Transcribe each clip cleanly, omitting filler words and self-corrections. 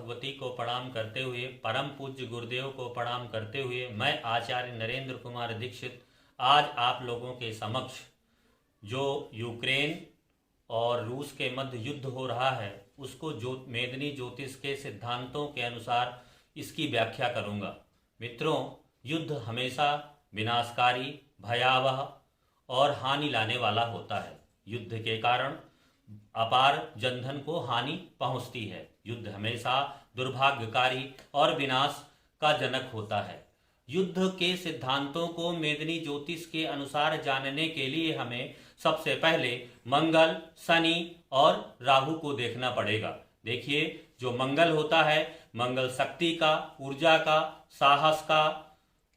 भगवती को प्रणाम करते हुए, परम पूज्य गुरुदेव को प्रणाम करते हुए, मैं आचार्य नरेंद्र कुमार दीक्षित आज आप लोगों के समक्ष जो यूक्रेन और रूस के मध्य युद्ध हो रहा है उसको मेदिनी ज्योतिष के सिद्धांतों के अनुसार इसकी व्याख्या करूंगा। मित्रों, युद्ध हमेशा विनाशकारी, भयावह और हानि लाने वाला होता है। युद्ध के कारण अपार जनधन को हानि पहुंचती है। युद्ध हमेशा दुर्भाग्यकारी और विनाश का जनक होता है। युद्ध के सिद्धांतों को मेदिनी ज्योतिष के अनुसार जानने के लिए हमें सबसे पहले मंगल, शनि और राहु को देखना पड़ेगा। देखिए, जो मंगल होता है, मंगल शक्ति का, ऊर्जा का, साहस का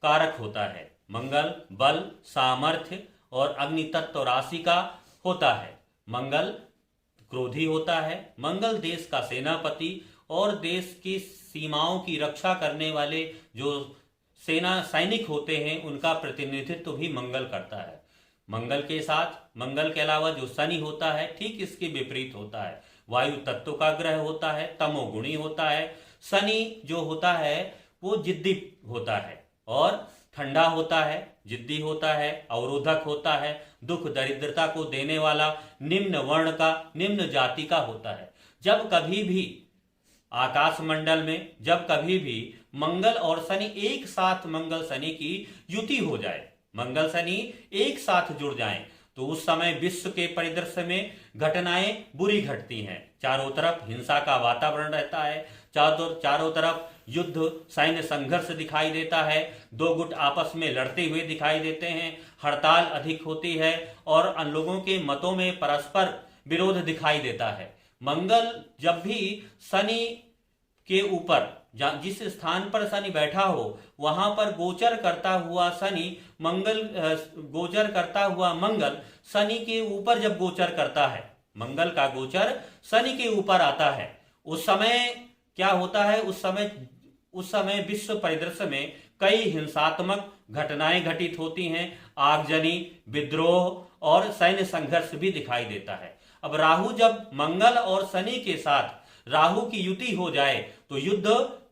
कारक होता है। मंगल बल, सामर्थ्य और अग्नि तत्व राशि का होता है। मंगल क्रोधी होता है। मंगल देश का सेनापति और देश की सीमाओं की रक्षा करने वाले जो सेना सैनिक होते हैं उनका प्रतिनिधित्व भी मंगल करता है। मंगल के साथ, मंगल के अलावा जो शनि होता है ठीक इसके विपरीत होता है। वायु तत्व का ग्रह होता है, तमोगुणी होता है। शनि जो होता है वो जिद्दी होता है और ठंडा होता है, जिद्दी होता है, अवरोधक होता है, दुख दरिद्रता को देने वाला, निम्न वर्ण का, निम्न जाति का होता है। जब कभी भी आकाशमंडल में जब कभी भी मंगल और शनि एक साथ, मंगल शनि की युति हो जाए, मंगल शनि एक साथ जुड़ जाएं, तो उस समय विश्व के परिदृश्य में घटनाएं बुरी घटती हैं। चारों तरफ हिंसा का वातावरण रहता है। चारों तरफ युद्ध, सैन्य संघर्ष दिखाई देता है। दो गुट आपस में लड़ते हुए दिखाई देते हैं। हड़ताल अधिक होती है और अन लोगों के मतों में परस्पर विरोध दिखाई देता है। मंगल जब भी शनि के ऊपर, जिस स्थान पर शनि बैठा हो वहां पर गोचर करता हुआ शनि, गोचर करता हुआ मंगल शनि के ऊपर जब गोचर करता है, मंगल का गोचर शनि के ऊपर आता है, उस समय क्या होता है? उस समय विश्व परिदृश्य में कई हिंसात्मक घटनाएं घटित होती हैं। आगजनी, विद्रोह और सैन्य संघर्ष भी दिखाई देता है। अब राहु जब मंगल और शनि के साथ राहु की युति हो जाए तो युद्ध,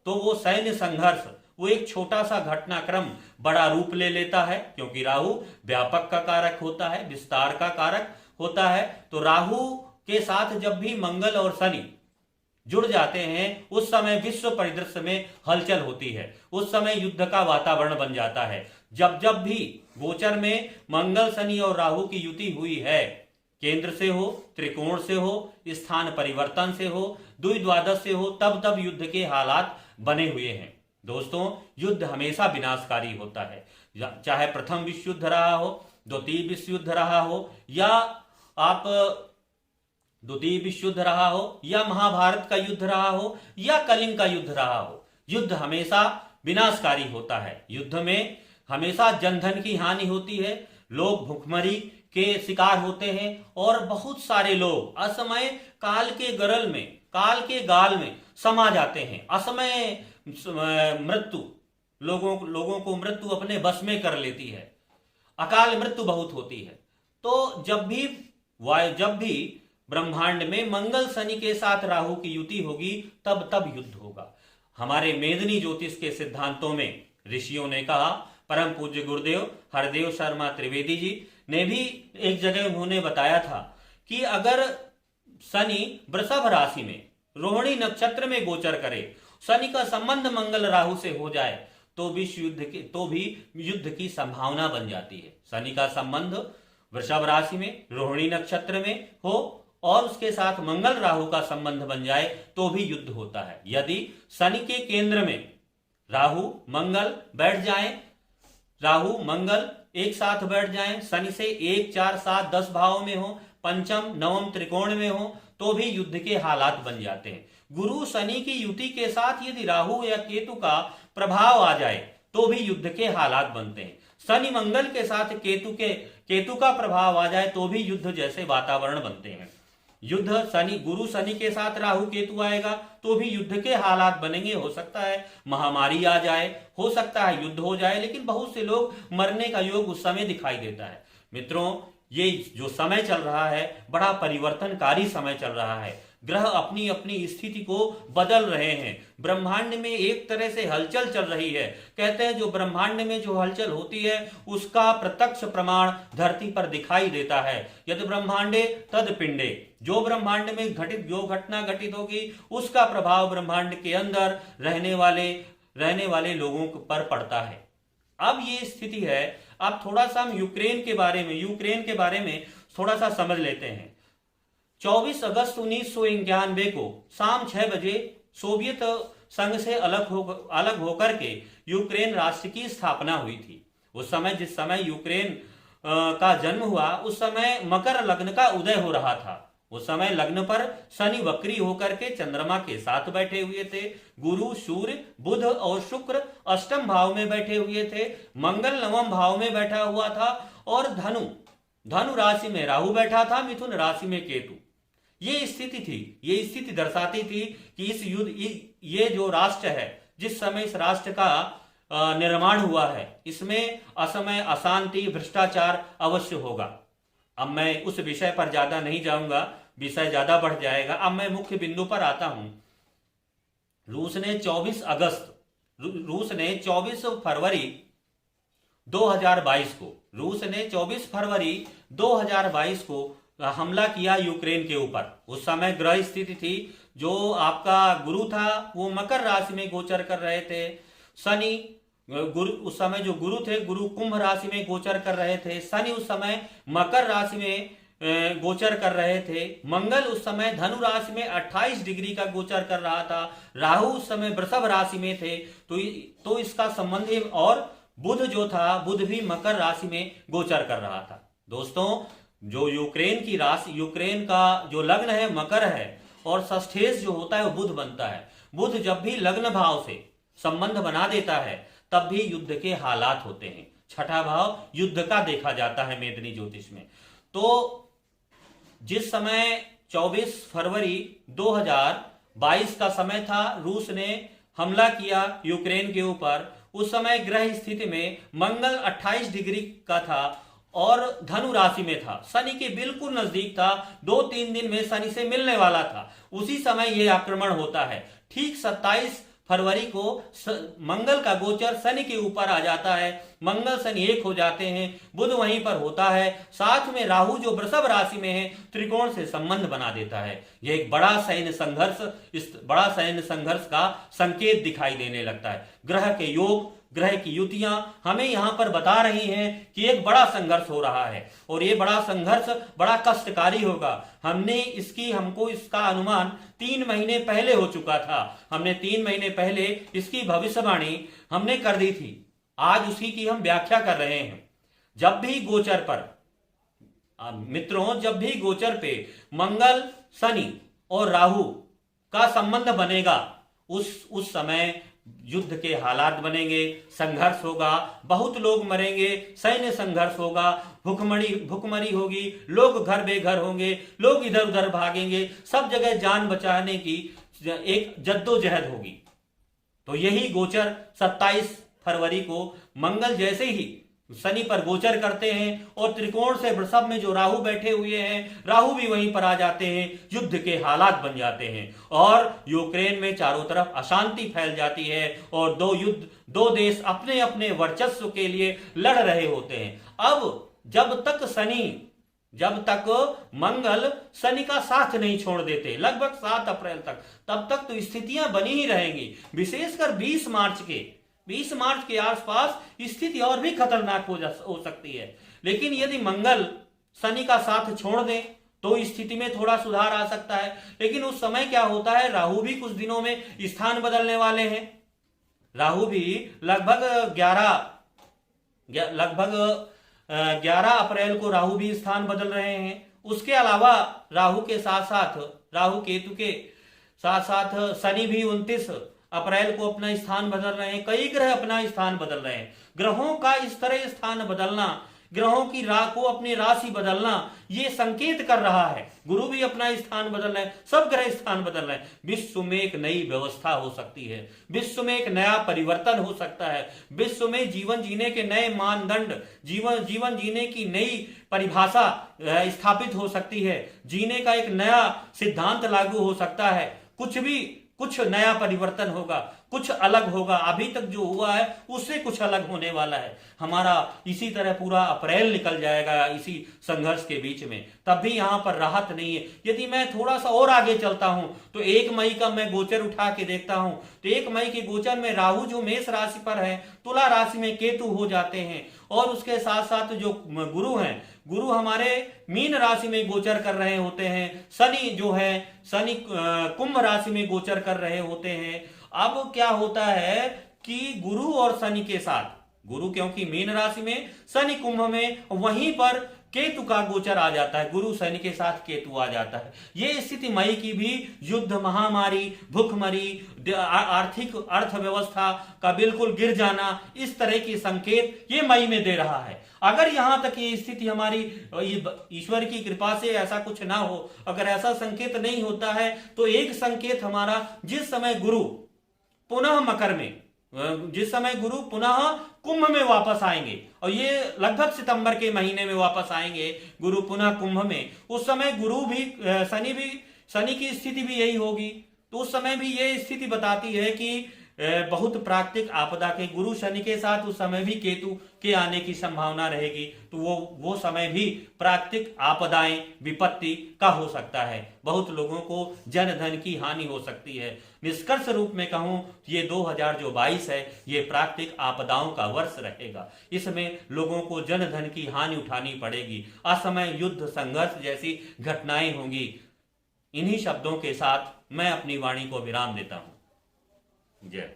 तो वो सैन्य संघर्ष, वो एक छोटा सा घटनाक्रम बड़ा रूप ले लेता है, क्योंकि राहु व्यापक का कारक होता है, विस्तार का कारक होता है। तो राहु के साथ जब भी मंगल और शनि जुड़ जाते हैं उस समय विश्व परिदृश्य में हलचल होती है। उस समय युद्ध का वातावरण बन जाता है। जब जब भी गोचर में मंगल, शनि और राहु की युति हुई है, केंद्र से हो, त्रिकोण से हो, स्थान परिवर्तन से हो, द्विद्वादश से हो, तब तब युद्ध के हालात बने हुए हैं। दोस्तों, युद्ध हमेशा विनाशकारी होता है। चाहे प्रथम विश्व युद्ध रहा हो, द्वितीय विश्व युद्ध रहा हो, या आप द्वितीय विश्व युद्ध रहा हो, या महाभारत का युद्ध रहा हो, या कलिंग का युद्ध रहा हो, युद्ध हमेशा विनाशकारी होता है। युद्ध में हमेशा जनधन की हानि होती है, लोग भुखमरी के शिकार होते हैं और बहुत सारे लोग असमय काल के गरल में, काल के गाल में समा जाते हैं। असमय मृत्यु, लोगों को मृत्यु अपने बस में कर लेती है। अकाल मृत्यु बहुत होती है। तो जब भी ब्रह्मांड में मंगल शनि के साथ राहु की युति होगी तब तब युद्ध होगा। हमारे मेदिनी ज्योतिष के सिद्धांतों में ऋषियों ने कहा, परम पूज्य गुरुदेव हरदेव शर्मा त्रिवेदी जी ने भी एक जगह उन्होंने बताया था कि अगर शनि वृषभ राशि में रोहिणी नक्षत्र में गोचर करे, शनि का संबंध मंगल राहु से हो जाए तो भी युद्ध की संभावना बन जाती है। शनि का संबंध वृषभ राशि में रोहिणी नक्षत्र में हो और उसके साथ मंगल राहु का संबंध बन जाए तो भी युद्ध होता है। यदि शनि के केंद्र में राहु मंगल बैठ जाएं, राहु मंगल एक साथ बैठ जाएं, शनि से 1, 4, 7, 10 भाव में हो, पंचम नवम त्रिकोण में हो, तो भी युद्ध के हालात बन जाते हैं। गुरु शनि की युति के साथ यदि राहु या केतु का प्रभाव आ जाए तो भी युद्ध के हालात बनते हैं। शनि मंगल के साथ केतु का प्रभाव आ जाए तो भी युद्ध जैसे वातावरण बनते हैं। युद्ध गुरु शनि के साथ राहु केतु आएगा तो भी युद्ध के हालात बनेंगे। हो सकता है महामारी आ जाए, हो सकता है युद्ध हो जाए, लेकिन बहुत से लोग मरने का योग उस समय दिखाई देता है। मित्रों, ये जो समय चल रहा है बड़ा परिवर्तनकारी समय चल रहा है। ग्रह अपनी अपनी स्थिति को बदल रहे हैं। ब्रह्मांड में एक तरह से हलचल चल रही है। कहते हैं जो ब्रह्मांड में जो हलचल होती है उसका प्रत्यक्ष प्रमाण धरती पर दिखाई देता है। यदि ब्रह्मांडे तद पिंडे, जो ब्रह्मांड में घटित जो घटना घटित होगी उसका प्रभाव ब्रह्मांड के अंदर रहने वाले लोगों पर पड़ता है। अब ये स्थिति है। अब थोड़ा सा हम यूक्रेन के बारे में थोड़ा सा समझ लेते हैं। 24 अगस्त 1991 को शाम 6 बजे सोवियत संघ से अलग होकर के यूक्रेन राष्ट्र की स्थापना हुई थी। उस समय जिस समय यूक्रेन का जन्म हुआ उस समय मकर लग्न का उदय हो रहा था। उस समय लग्न पर शनि वक्री होकर के चंद्रमा के साथ बैठे हुए थे। गुरु, सूर्य, बुध और शुक्र अष्टम भाव में बैठे हुए थे। मंगल नवम भाव में बैठा हुआ था और धनु राशि में राहु बैठा था, मिथुन राशि में केतु। ये स्थिति थी। ये स्थिति दर्शाती थी कि इस युद्ध ये जो राष्ट्र है, जिस समय इस राष्ट्र का निर्माण हुआ है, इसमें असमय, अशांति, भ्रष्टाचार अवश्य होगा। अब मैं उस विषय पर ज्यादा नहीं जाऊंगा, विषय ज्यादा बढ़ जाएगा। अब मैं मुख्य बिंदु पर आता हूं। रूस ने 24 फरवरी 2022 को हमला किया यूक्रेन के ऊपर। उस समय ग्रह स्थिति थी, जो आपका गुरु था वो मकर राशि में गोचर कर रहे थे। शनि उस समय जो गुरु थे, गुरु कुंभ राशि में गोचर कर रहे थे। शनि उस समय मकर राशि में गोचर कर रहे थे। मंगल उस समय धनु राशि में 28 डिग्री का गोचर कर रहा था। राहु उस समय वृषभ राशि में थे। तो इसका संबंध, और बुध जो था, बुध भी मकर राशि में गोचर कर रहा था। दोस्तों, जो यूक्रेन का जो लग्न है मकर है और षष्ठेश जो होता है वो बुध बनता है। बुध जब भी लग्न भाव से संबंध बना देता है तब भी युद्ध के हालात होते हैं। छठा भाव युद्ध का देखा जाता है मेदिनी ज्योतिष में। तो जिस समय 24 फरवरी 2022 का समय था, रूस ने हमला किया यूक्रेन के ऊपर। उस समय ग्रह स्थिति में मंगल 28 डिग्री का था और धनु राशि में था, शनि के बिल्कुल नजदीक था। 2-3 दिन में शनि से मिलने वाला था। उसी समय यह आक्रमण होता है। ठीक 27 फरवरी को मंगल का गोचर शनि के ऊपर आ जाता है। मंगल शनि एक हो जाते हैं। बुध वहीं पर होता है। साथ में राहु जो वृषभ राशि में है त्रिकोण से संबंध बना देता है। यह एक बड़ा सैन्य संघर्ष का संकेत दिखाई देने लगता है। ग्रह के योग, ग्रह की युतियां हमें यहां पर बता रही हैं कि एक बड़ा संघर्ष हो रहा है और ये बड़ा संघर्ष बड़ा कष्टकारी होगा। हमको इसका अनुमान 3 महीने पहले हो चुका था। हमने 3 महीने पहले इसकी भविष्यवाणी हमने कर दी थी। आज उसी की हम व्याख्या कर रहे हैं। जब भी गोचर पर मित्रों, जब भी गोचर पे मंगल, शनि और राहु का संबंध बनेगा उस समय युद्ध के हालात बनेंगे, संघर्ष होगा, बहुत लोग मरेंगे, सैन्य संघर्ष होगा, भुखमरी होगी, लोग घर बेघर होंगे, लोग इधर उधर भागेंगे, सब जगह जान बचाने की एक जद्दोजहद होगी। तो यही गोचर 27 फरवरी को मंगल जैसे ही शनि पर गोचर करते हैं और त्रिकोण से वृषभ में जो राहु बैठे हुए हैं, राहु भी वहीं पर आ जाते हैं। युद्ध के हालात बन जाते हैं और यूक्रेन में चारों तरफ अशांति फैल जाती है और दो देश अपने अपने वर्चस्व के लिए लड़ रहे होते हैं। अब जब तक मंगल शनि का साथ नहीं छोड़ देते, लगभग 7 अप्रैल तक, तब तक तो स्थितियां बनी ही रहेंगी। विशेषकर 20 मार्च के आसपास स्थिति और भी खतरनाक हो सकती है। लेकिन यदि मंगल शनि का साथ छोड़ दें तो स्थिति में थोड़ा सुधार आ सकता है। लेकिन उस समय क्या होता है, राहु भी कुछ दिनों में स्थान बदलने वाले हैं। राहु भी लगभग 11 अप्रैल को राहु भी स्थान बदल रहे हैं। उसके अलावा राहु केतु के साथ साथ शनि भी 29 अप्रैल को अपना स्थान बदल रहे हैं। कई ग्रह अपना स्थान बदल रहे हैं। ग्रहों का इस तरह स्थान बदलना ग्रहों की को अपनी राशि बदलना ये संकेत कर रहा है। गुरु भी अपना स्थान बदल रहे हैं, सब ग्रह स्थान बदल रहे हैं। विश्व में एक नई व्यवस्था हो सकती है, विश्व में एक नया परिवर्तन हो सकता है, विश्व में जीवन जीने के नए मानदंड, जीवन जीने की नई परिभाषा स्थापित हो सकती है, जीने का एक नया सिद्धांत लागू हो सकता है। कुछ नया परिवर्तन होगा, कुछ अलग होगा। अभी तक जो हुआ है उससे कुछ अलग होने वाला है। हमारा इसी तरह पूरा अप्रैल निकल जाएगा इसी संघर्ष के बीच में, तब भी यहां पर राहत नहीं है। यदि मैं थोड़ा सा और आगे चलता हूं तो 1 मई का मैं गोचर उठा के देखता हूं तो 1 मई के गोचर में राहु जो मेष राशि पर है, तुला राशि में केतु हो जाते हैं, और उसके साथ साथ जो गुरु हैं, गुरु हमारे मीन राशि में गोचर कर रहे होते हैं। शनि कुंभ राशि में गोचर कर रहे होते हैं। अब क्या होता है कि गुरु और शनि के साथ, गुरु क्योंकि मीन राशि में, शनि कुंभ में, वहीं पर केतु का गोचर आ जाता है, गुरु शनि के साथ केतु आ जाता है। ये स्थिति मई की भी युद्ध, महामारी, भूखमरी, आर्थिक अर्थव्यवस्था का बिल्कुल गिर जाना, इस तरह के संकेत ये मई में दे रहा है। अगर यहां तक ये स्थिति हमारी ईश्वर की कृपा से ऐसा कुछ ना हो, अगर ऐसा संकेत नहीं होता है, तो एक संकेत हमारा, जिस समय गुरु पुनः मकर में, जिस समय गुरु पुनः कुंभ में वापस आएंगे, और ये लगभग सितंबर के महीने में वापस आएंगे गुरु पुनः कुंभ में, उस समय गुरु भी शनि की स्थिति भी यही होगी। तो उस समय भी ये स्थिति बताती है कि बहुत प्राकृतिक आपदा के, गुरु शनि के साथ उस समय भी केतु के आने की संभावना रहेगी। तो वो समय भी प्राकृतिक आपदाएं, विपत्ति का हो सकता है। बहुत लोगों को जन धन की हानि हो सकती है। निष्कर्ष रूप में कहूं, ये 2022 है, ये प्राकृतिक आपदाओं का वर्ष रहेगा। इसमें लोगों को जन धन की हानि उठानी पड़ेगी, असमय युद्ध, संघर्ष जैसी घटनाएं होंगी। इन्हीं शब्दों के साथ मैं अपनी वाणी को विराम देता हूं। जय।